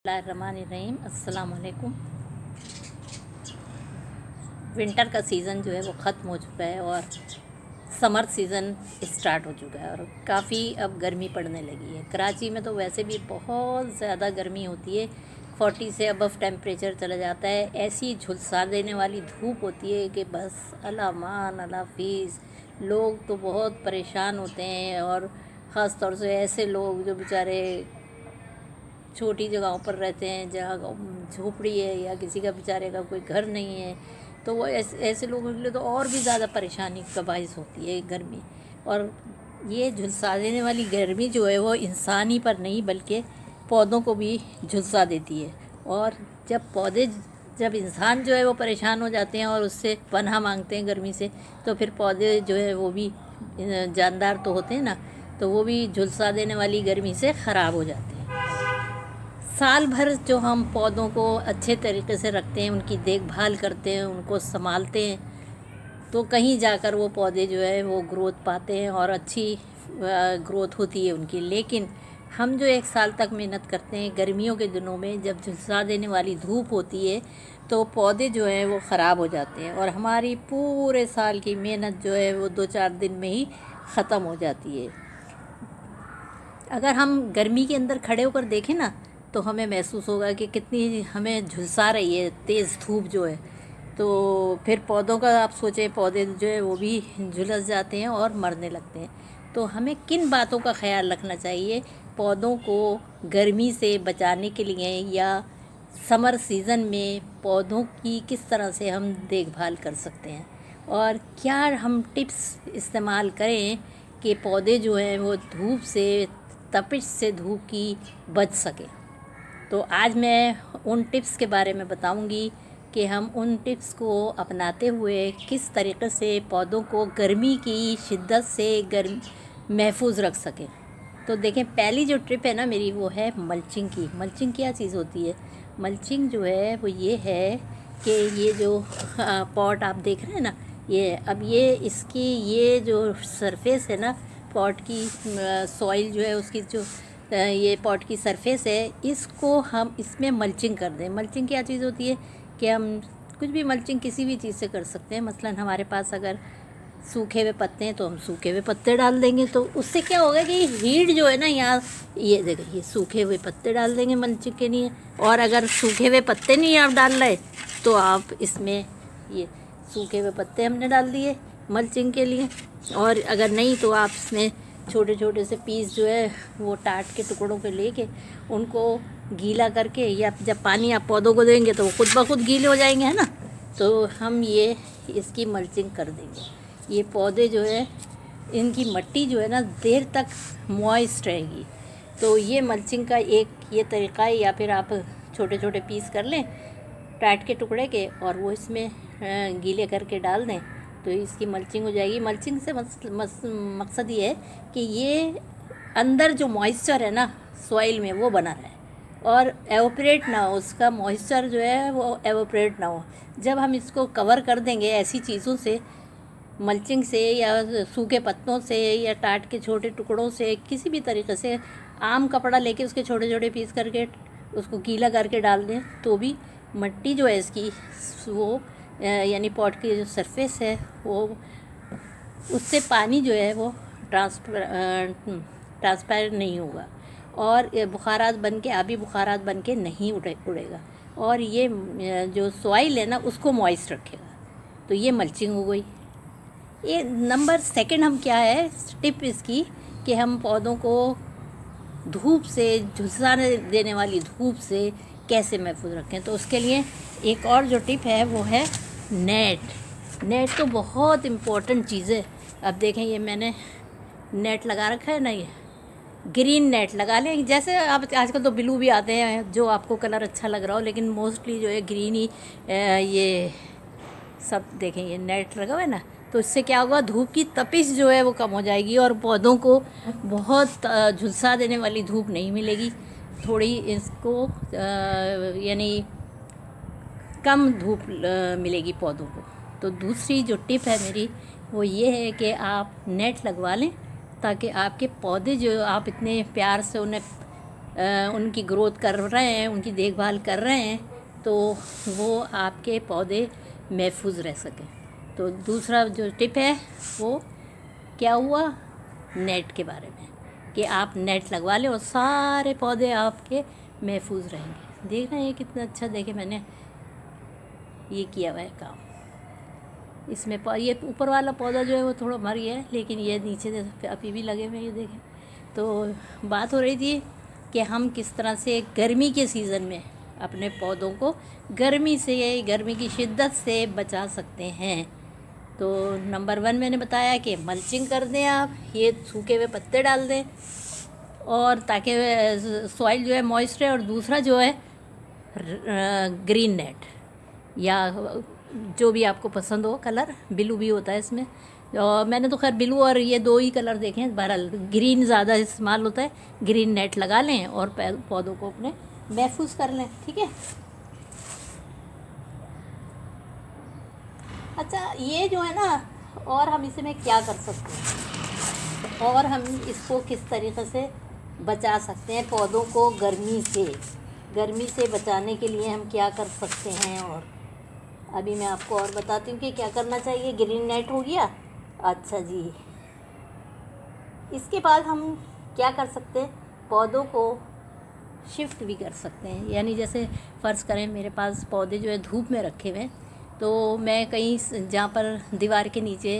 बिस्मिल्लाहिर्रहमानिर्रहीम। अस्सलाम वालेकुम। विंटर का सीज़न जो है वो ख़त्म हो चुका है और समर सीज़न स्टार्ट हो चुका है और काफ़ी अब गर्मी पड़ने लगी है। कराची में तो वैसे भी बहुत ज़्यादा गर्मी होती है, 40 से अबव टेम्परेचर चला जाता है। ऐसी झुलसा देने वाली धूप होती है कि बस अल्लाह मान अल्लाह फीस। लोग तो बहुत परेशान होते हैं और ख़ास तौर से ऐसे लोग जो बेचारे छोटी जगहों पर रहते हैं, जहाँ झोपड़ी है या किसी का बेचारे का कोई घर नहीं है, तो वो ऐसे लोगों के लिए तो और भी ज़्यादा परेशानी का बाइस होती है गर्मी। और ये झुलसा देने वाली गर्मी जो है वो इंसान ही पर नहीं बल्कि पौधों को भी झुलसा देती है। और जब इंसान जो है वो परेशान हो जाते हैं और उससे पनाह मांगते हैं गर्मी से, तो फिर पौधे जो है वो भी जानदार तो होते हैं ना, तो वो भी झुलसा देने वाली गर्मी से ख़राब हो जाते हैं। साल भर जो हम पौधों को अच्छे तरीके से रखते हैं, उनकी देखभाल करते हैं, उनको संभालते हैं, तो कहीं जाकर वो पौधे जो है वो ग्रोथ पाते हैं और अच्छी ग्रोथ होती है उनकी। लेकिन हम जो एक साल तक मेहनत करते हैं, गर्मियों के दिनों में जब झुलसा देने वाली धूप होती है, तो पौधे जो हैं वो ख़राब हो जाते हैं और हमारी पूरे साल की मेहनत जो है वो 2-4 दिन में ही ख़त्म हो जाती है। अगर हम गर्मी के अंदर खड़े होकर देखें ना, तो हमें महसूस होगा कि कितनी हमें झुलसा रही है तेज़ धूप जो है। तो फिर पौधों का आप सोचें, पौधे जो है वो भी झुलस जाते हैं और मरने लगते हैं। तो हमें किन बातों का ख्याल रखना चाहिए पौधों को गर्मी से बचाने के लिए, या समर सीज़न में पौधों की किस तरह से हम देखभाल कर सकते हैं और क्या हम टिप्स इस्तेमाल करें कि पौधे जो हैं वो धूप से, तपिश से, धूप की बच सके। तो आज मैं उन टिप्स के बारे में बताऊंगी कि हम उन टिप्स को अपनाते हुए किस तरीक़े से पौधों को गर्मी की शिद्दत से महफूज रख सकें। तो देखें, पहली जो टिप है ना मेरी, वो है मल्चिंग की। मल्चिंग क्या चीज़ होती है? मल्चिंग जो है वो ये है कि ये जो पॉट आप देख रहे हैं ना, ये जो सरफेस है ना पॉट की, सॉइल जो है उसकी जो ये पॉट की सरफेस है, इसको हम इसमें मल्चिंग कर दें। मल्चिंग क्या चीज़ होती है कि हम कुछ भी मल्चिंग किसी भी चीज़ से कर सकते हैं। मसलन हमारे पास अगर सूखे हुए पत्ते हैं तो हम सूखे हुए पत्ते डाल देंगे, तो उससे क्या होगा कि हीट जो है ना, यहाँ ये देखिए, ये सूखे हुए पत्ते डाल देंगे मल्चिंग के लिए। और अगर सूखे हुए पत्ते नहीं आप डाल रहे, तो आप इसमें ये सूखे हुए पत्ते हमने डाल दिए मल्चिंग के लिए। और अगर नहीं तो आप इसमें छोटे छोटे से पीस जो है वो टाट के टुकड़ों पे लेके उनको गीला करके, या जब पानी आप पौधों को देंगे तो वो खुद ब खुद गीले हो जाएंगे, है ना। तो हम ये इसकी मल्चिंग कर देंगे। ये पौधे जो है, इनकी मिट्टी जो है ना देर तक मॉइस्ट रहेगी। तो ये मल्चिंग का एक ये तरीक़ा है। या फिर आप छोटे छोटे पीस कर लें टाट के टुकड़े के और वो इसमें गीले करके डाल दें, तो इसकी मल्चिंग हो जाएगी। मल्चिंग से मकसद ये है कि ये अंदर जो मॉइस्चर है ना सॉइल में वो बना रहे और एवोपरेट ना हो, उसका मॉइस्चर जो है वो एवोपरेट ना हो। जब हम इसको कवर कर देंगे ऐसी चीज़ों से, मल्चिंग से या सूखे पत्तों से या टाट के छोटे टुकड़ों से, किसी भी तरीक़े से आम कपड़ा लेके उसके छोटे छोटे पीस करके उसको गीला करके डाल दें, तो भी मिट्टी जो है इसकी वो यानी पॉट की जो सरफेस है वो, उससे पानी जो है वो ट्रांसपेरेंट नहीं होगा और बुखारात बन के, आबी बुखारात बन के नहीं उड़ेगा और ये जो सॉइल है ना उसको मॉइस्ट रखेगा। तो ये मल्चिंग हो गई। ये नंबर सेकंड हम क्या है टिप इसकी, कि हम पौधों को धूप से, झुलसाने देने वाली धूप से कैसे महफूज रखें। तो उसके लिए एक और जो टिप है वो है नेट। नेट तो बहुत इम्पोर्टेंट चीज़ है। अब देखें, ये मैंने नेट लगा रखा है ना, ये ग्रीन नेट लगा लें। जैसे आप आजकल तो ब्लू भी आते हैं जो आपको कलर अच्छा लग रहा हो, लेकिन मोस्टली जो है ग्रीन ही ये सब देखें, ये नेट लगा हुआ है ना, तो इससे क्या होगा, धूप की तपिश जो है वो कम हो जाएगी और पौधों को बहुत झुलसा देने वाली धूप नहीं मिलेगी। थोड़ी इसको यानी कम धूप मिलेगी पौधों को। तो दूसरी जो टिप है मेरी वो ये है कि आप नेट लगवा लें, ताकि आपके पौधे जो आप इतने प्यार से उन्हें उनकी ग्रोथ कर रहे हैं, उनकी देखभाल कर रहे हैं, तो वो आपके पौधे महफूज रह सकें। तो दूसरा जो टिप है वो क्या हुआ, नेट के बारे में, कि आप नेट लगवा लें और सारे पौधे आपके महफूज रहेंगे। देख रहे हैं कितना अच्छा, देखे मैंने ये किया हुआ है काम। इसमें ये ऊपर वाला पौधा जो है वो थोड़ा मर गया है, लेकिन ये नीचे से अभी भी लगे हुए हैं, ये देखें। तो बात हो रही थी कि हम किस तरह से गर्मी के सीज़न में अपने पौधों को गर्मी की शिद्दत से बचा सकते हैं। तो नंबर 1 मैंने बताया कि मल्चिंग कर दें, आप ये सूखे हुए पत्ते डाल दें और ताकि सॉइल जो है मॉइस्ट रहे। और दूसरा जो है ग्रीन नेट या जो भी आपको पसंद हो कलर, ब्लू भी होता है इसमें, और मैंने तो खैर ब्लू और ये 2 ही कलर देखे हैं। बहरहाल ग्रीन ज़्यादा इस्तेमाल होता है। ग्रीन नेट लगा लें और पौधों को अपने महफूज कर लें, ठीक है। अच्छा, ये जो है ना, और हम इसमें क्या कर सकते हैं और हम इसको किस तरीक़े से बचा सकते हैं पौधों को गर्मी से बचाने के लिए हम क्या कर सकते हैं। और अभी मैं आपको और बताती हूँ कि क्या करना चाहिए। ग्रीन नेट हो गया। अच्छा जी, इसके बाद हम क्या कर सकते हैं, पौधों को शिफ्ट भी कर सकते हैं। यानी जैसे फ़र्ज़ करें मेरे पास पौधे जो है धूप में रखे हुए हैं, तो मैं कहीं जहाँ पर दीवार के नीचे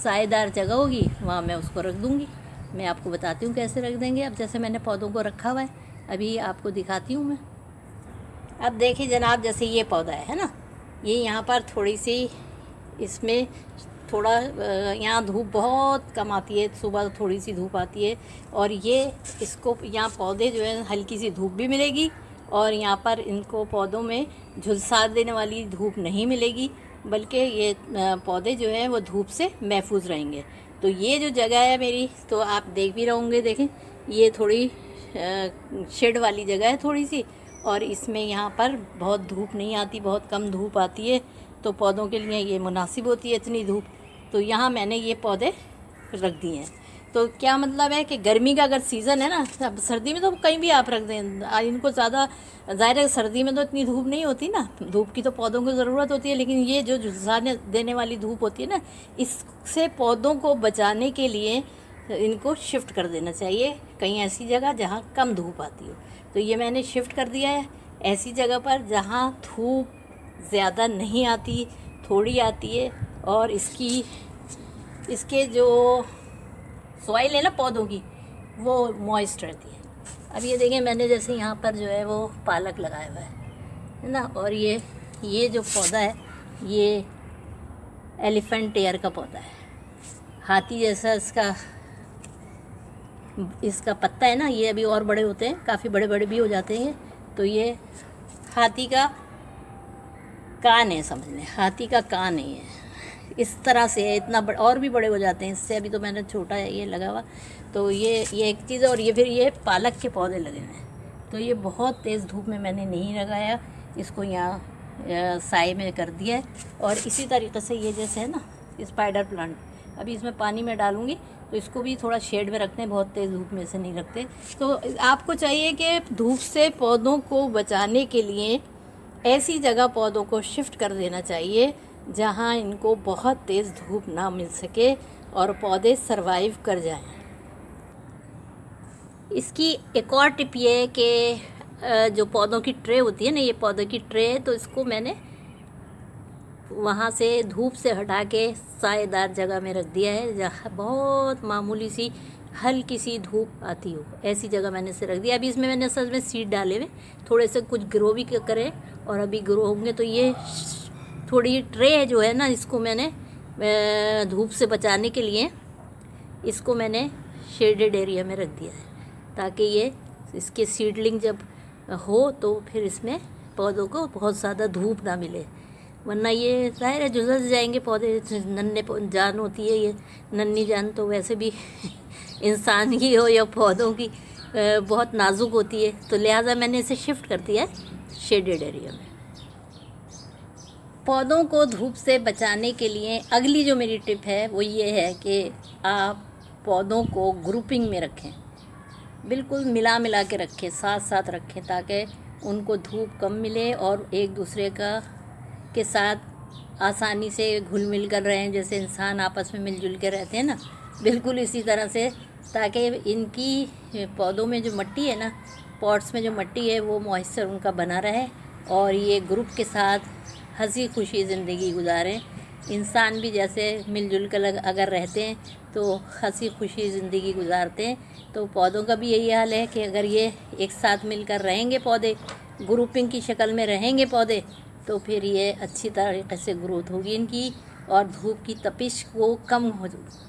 साएदार जगह होगी वहाँ मैं उसको रख दूँगी। मैं आपको बताती हूँ कैसे रख देंगे। अब जैसे मैंने पौधों को रखा हुआ है, अभी आपको दिखाती हूँ मैं। अब देखिए जनाब, जैसे ये पौधा है ना, ये यहाँ पर थोड़ी सी इसमें थोड़ा यहाँ धूप बहुत कम आती है, सुबह थोड़ी सी धूप आती है, और ये इसको यहाँ पौधे जो है हल्की सी धूप भी मिलेगी और यहाँ पर इनको पौधों में झुलसा देने वाली धूप नहीं मिलेगी, बल्कि ये पौधे जो हैं वो धूप से महफूज रहेंगे। तो ये जो जगह है मेरी, तो आप देख भी रहोगे, देखें ये थोड़ी शेड वाली जगह है थोड़ी सी, और इसमें यहाँ पर बहुत धूप नहीं आती, बहुत कम धूप आती है, तो पौधों के लिए ये मुनासिब होती है इतनी धूप। तो यहाँ मैंने ये पौधे रख दिए हैं। तो क्या मतलब है कि गर्मी का अगर सीज़न है ना, अब सर्दी में तो कहीं भी आप रख दें, इनको ज़्यादा ज़ाहिर है सर्दी में तो इतनी धूप नहीं होती ना, धूप की तो पौधों को ज़रूरत होती है, लेकिन ये जो झुलसाने देने वाली धूप होती है ना, इससे पौधों को बचाने के लिए इनको शिफ्ट कर देना चाहिए कहीं ऐसी जगह जहाँ कम धूप आती हो। तो ये मैंने शिफ्ट कर दिया है ऐसी जगह पर जहाँ धूप ज़्यादा नहीं आती, थोड़ी आती है, और इसके जो सॉइल है ना पौधों की, वो मॉइस्ट रहती है। अब ये देखें, मैंने जैसे यहाँ पर जो है वो पालक लगाया हुआ है ना, और ये जो पौधा है ये एलिफेंट ईयर का पौधा है, हाथी जैसा इसका पत्ता है ना, ये अभी और बड़े होते हैं, काफ़ी बड़े बड़े भी हो जाते हैं। तो ये हाथी का कान है, समझ लें हाथी का कान है ये, इस तरह से है, इतना और भी बड़े हो जाते हैं इससे। अभी तो मैंने छोटा है ये लगा हुआ। तो ये एक चीज़, और ये फिर ये पालक के पौधे लगे हुए हैं। तो ये बहुत तेज़ धूप में मैंने नहीं लगाया, इसको यहाँ साए में कर दिया है। और इसी तरीक़े से ये जैसे है ना स्पाइडर प्लांट, अभी इसमें पानी में डालूँगी, तो इसको भी थोड़ा शेड में रखते हैं, बहुत तेज़ धूप में से नहीं रखते। तो आपको चाहिए कि धूप से पौधों को बचाने के लिए ऐसी जगह पौधों को शिफ्ट कर देना चाहिए जहाँ इनको बहुत तेज़ धूप ना मिल सके और पौधे सरवाइव कर जाएं। इसकी एक और टिप ये है कि जो पौधों की ट्रे होती है ना, ये पौधों की ट्रे है, तो इसको मैंने वहाँ से धूप से हटा के साएदार जगह में रख दिया है जहाँ बहुत मामूली सी हल्की सी धूप आती हो, ऐसी जगह मैंने इसे रख दिया। अभी इसमें मैंने असल में सीड डाले हुए, थोड़े से कुछ ग्रो भी करें और अभी ग्रो होंगे। तो ये थोड़ी ट्रे जो है ना, इसको मैंने धूप से बचाने के लिए इसको मैंने शेडेड एरिया में रख दिया है, ताकि ये इसके सीडलिंग जब हो तो फिर इसमें पौधों को बहुत ज़्यादा धूप ना मिले, वरना ये ज़ाहिर है झुलस जाएंगे पौधे। नन्हे जान होती है ये, नन्ही जान तो वैसे भी इंसान की हो या पौधों की बहुत नाजुक होती है। तो लिहाजा मैंने इसे शिफ्ट कर दिया है शेडेड एरिया में। पौधों को धूप से बचाने के लिए अगली जो मेरी टिप है वो ये है कि आप पौधों को ग्रुपिंग में रखें। बिल्कुल मिला मिला के रखें, साथ साथ रखें, ताकि उनको धूप कम मिले और एक दूसरे का के साथ आसानी से घुल मिल कर रहें, जैसे इंसान आपस में मिलजुल के रहते हैं ना, बिल्कुल इसी तरह से, ताकि इनकी पौधों में जो मिट्टी है ना, पॉट्स में जो मिट्टी है, वो मॉइस्चर उनका बना रहे और ये ग्रुप के साथ हंसी खुशी ज़िंदगी गुजारें। इंसान भी जैसे मिलजुल कर अगर रहते हैं तो हंसी खुशी ज़िंदगी गुजारते हैं, तो पौधों का भी यही हाल है कि अगर ये एक साथ मिलकर रहेंगे, पौधे ग्रुपिंग की शक्ल में रहेंगे पौधे, तो फिर ये अच्छी तरीके से ग्रोथ होगी इनकी और धूप की तपिश को कम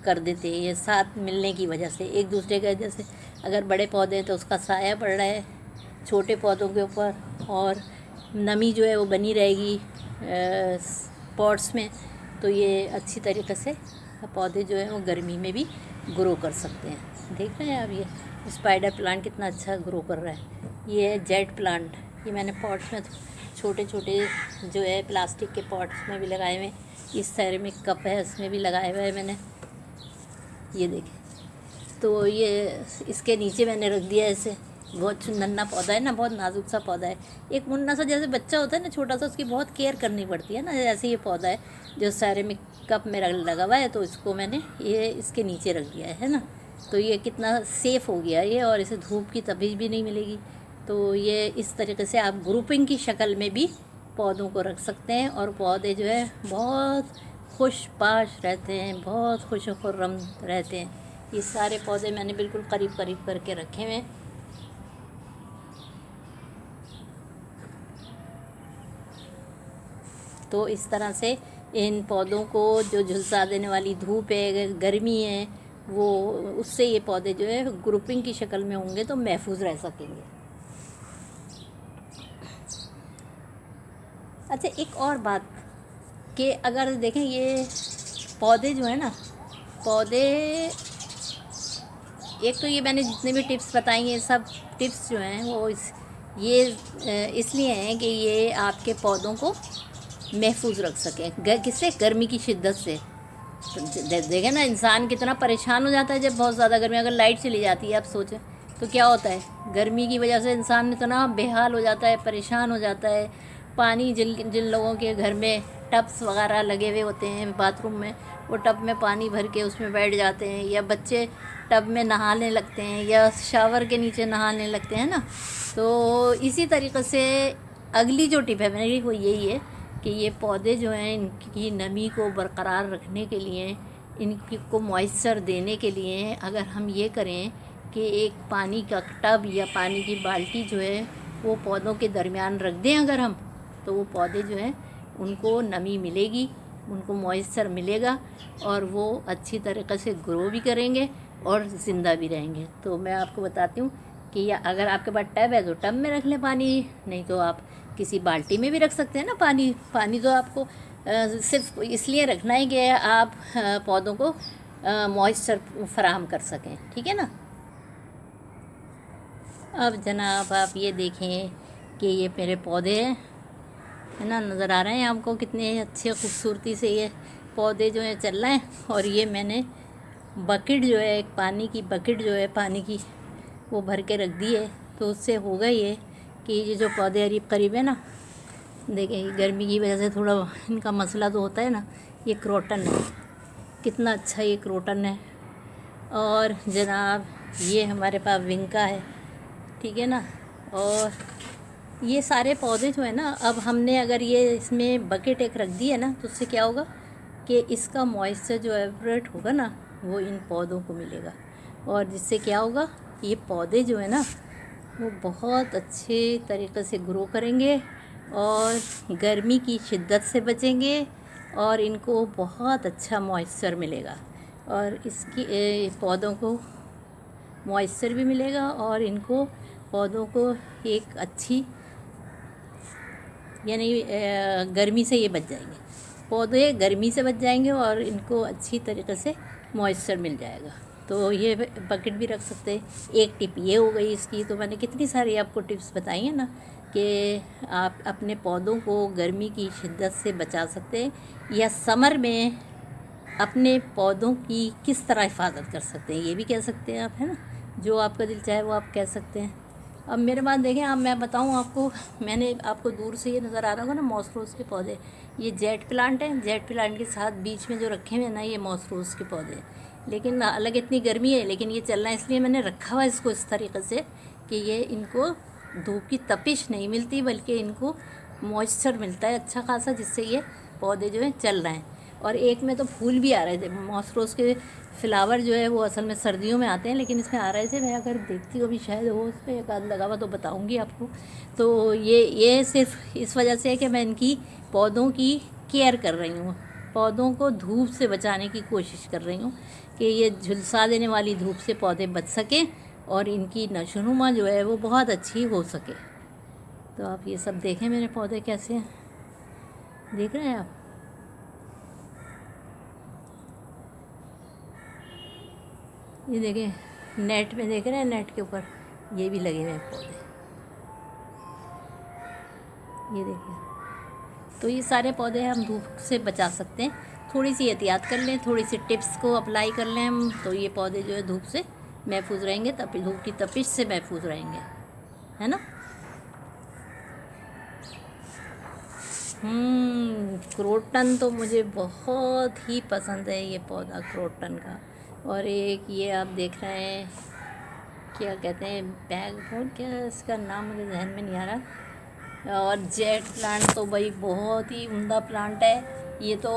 कर देते हैं ये साथ मिलने की वजह से। एक दूसरे के जैसे अगर बड़े पौधे हैं तो उसका साया पड़ रहा है छोटे पौधों के ऊपर और नमी जो है वो बनी रहेगी पॉट्स में, तो ये अच्छी तरीके से पौधे जो हैं वो गर्मी में भी ग्रो कर सकते हैं। देख रहे हैं आप, ये स्पाइडर प्लांट कितना अच्छा ग्रो कर रहा है। ये है जेड प्लांट, ये मैंने पॉट्स में छोटे छोटे जो है प्लास्टिक के पॉट्स में भी लगाए हुए, इस सेरेमिक कप है उसमें भी लगाए हुए हैं मैंने, ये देखें। तो ये इसके नीचे मैंने रख दिया ऐसे, बहुत नन्हा पौधा है ना, बहुत नाजुक सा पौधा है, एक मुन्ना सा जैसे बच्चा होता है ना छोटा सा, उसकी बहुत केयर करनी पड़ती है ना, जैसे ये पौधा है जो सेरेमिक कप में लगा हुआ है, तो इसको मैंने ये इसके नीचे रख दिया है ना, तो ये कितना सेफ़ हो गया ये, और इसे धूप की तपिश भी नहीं मिलेगी। तो ये इस तरीके से आप ग्रुपिंग की शक्ल में भी पौधों को रख सकते हैं और पौधे जो है बहुत खुश पाश रहते हैं, बहुत खुश खुर्रम रहते हैं। ये सारे पौधे मैंने बिल्कुल करीब करीब करके रखे हुए हैं। तो इस तरह से इन पौधों को जो झुलसा देने वाली धूप है, गर्मी है, वो उससे ये पौधे जो है ग्रुपिंग की शक्ल में होंगे तो महफूज रह सकेंगे। अच्छा, एक और बात कि अगर देखें ये पौधे जो है ना, पौधे एक तो ये मैंने जितने भी टिप्स बताई हैं, सब टिप्स जो हैं वो इसलिए हैं कि ये आपके पौधों को महफूज रख सकें किससे, गर्मी की शिद्दत से। तो देखें ना इंसान कितना परेशान हो जाता है जब बहुत ज़्यादा गर्मी, अगर लाइट चली जाती है, आप सोचें तो क्या होता है, गर्मी की वजह से इंसान इतना बेहाल हो जाता है, परेशान हो जाता है। पानी जिन लोगों के घर में टब्स वगैरह लगे हुए होते हैं बाथरूम में, वो टब में पानी भर के उसमें बैठ जाते हैं, या बच्चे टब में नहाने लगते हैं या शावर के नीचे नहाने लगते हैं ना। तो इसी तरीक़े से अगली जो टिप है मेरी वो यही है कि ये पौधे जो हैं इनकी नमी को बरकरार रखने के लिए, इनकी को मॉइस्चर देने के लिए अगर हम ये करें कि एक पानी का टब या पानी की बाल्टी जो है वो पौधों के दरमियान रख दें अगर हम, तो वो पौधे जो हैं उनको नमी मिलेगी, उनको मॉइस्चर मिलेगा और वो अच्छी तरीक़े से ग्रो भी करेंगे और ज़िंदा भी रहेंगे। तो मैं आपको बताती हूँ कि या अगर आपके पास टब है तो टब में रख लें पानी, नहीं तो आप किसी बाल्टी में भी रख सकते हैं ना पानी तो आपको सिर्फ इसलिए रखना है कि आप पौधों को मॉइस्चर फराहम कर सकें, ठीक है ना। अब जनाब आप ये देखें कि ये मेरे पौधे हैं, है ना, नज़र आ रहे हैं आपको कितने अच्छे खूबसूरती से ये पौधे जो हैं चल रहे हैं। और ये मैंने बकेट जो है, एक पानी की बकेट जो है पानी की, वो भर के रख दी है, तो उससे होगा ये कि ये जो पौधे करीब करीब है ना, देखें गर्मी की वजह से थोड़ा इनका मसला तो होता है ना। ये क्रोटन है, कितना अच्छा ये क्रोटन है। और जनाब ये हमारे पास विंका है, ठीक है ना। और ये सारे पौधे जो है ना, अब हमने अगर ये इसमें बकेट एक रख दी है ना, तो उससे क्या होगा कि इसका मॉइस्चर जो एवरेट होगा ना वो इन पौधों को मिलेगा, और जिससे क्या होगा, ये पौधे जो है ना वो बहुत अच्छे तरीक़े से ग्रो करेंगे और गर्मी की शिद्दत से बचेंगे और इनको बहुत अच्छा मॉइस्चर मिलेगा, और इसकी पौधों को मॉइस्चर भी मिलेगा और इनको पौधों को एक अच्छी, यानी गर्मी से ये बच जाएंगे, पौधे गर्मी से बच जाएंगे और इनको अच्छी तरीक़े से मॉइस्चर मिल जाएगा। तो ये बकेट भी रख सकते हैं। एक टिप ये हो गई इसकी। तो मैंने कितनी सारी आपको टिप्स बताई हैं ना कि आप अपने पौधों को गर्मी की शिद्दत से बचा सकते हैं, या समर में अपने पौधों की किस तरह हिफाजत कर सकते हैं, ये भी कह सकते हैं आप, है ना। जो आपका दिल चाहे वो आप कह सकते हैं। अब मेरे पास देखें, अब मैं बताऊं आपको, मैंने आपको दूर से ये नज़र आ रहा होगा ना मॉसरोज़ के पौधे, ये जेट प्लांट हैं। जेट प्लांट के साथ बीच में जो रखे हुए हैं ना, ये मॉसरोज़ के पौधे। लेकिन अलग इतनी गर्मी है, लेकिन ये चल रहा है, इसलिए मैंने रखा हुआ इसको इस तरीक़े से कि ये इनको धूप की तपिश नहीं मिलती, बल्कि इनको मॉइस्चर मिलता है अच्छा खासा, जिससे ये पौधे जो हैं चल रहे हैं। और एक में तो फूल भी आ रहे थे, मॉसरोज़ के फ्लावर जो है वो असल में सर्दियों में आते हैं, लेकिन इसमें आ रहे थे। मैं अगर देखती हूँ अभी शायद हो उस पर एक आध लगा हुआ तो बताऊँगी आपको। तो ये सिर्फ इस वजह से है कि मैं इनकी पौधों की केयर कर रही हूँ, पौधों को धूप से बचाने की कोशिश कर रही हूँ कि ये झुलसा देने वाली धूप से पौधे बच सकें और इनकी नशोनुमा जो है वो बहुत अच्छी हो सके। तो आप ये सब देखें मेरे पौधे कैसे हैं, देख रहे हैं आप। ये देखें, नेट में देख रहे हैं, नेट के ऊपर ये भी लगे हुए हैं पौधे, ये देखिए। तो ये सारे पौधे हम धूप से बचा सकते हैं, थोड़ी सी एहतियात कर लें, थोड़ी सी टिप्स को अप्लाई कर लें हम, तो ये पौधे जो है धूप से महफूज रहेंगे, धूप की तपिश से महफूज रहेंगे, है ना। क्रोटन तो मुझे बहुत ही पसंद है, ये पौधा क्रोटन का। और एक ये आप देख रहे हैं, क्या कहते हैं, बैगबोन, क्या है इसका नाम, मुझे जहन में नहीं आ रहा। और जेट प्लांट तो भाई बहुत ही उम्दा प्लांट है ये तो।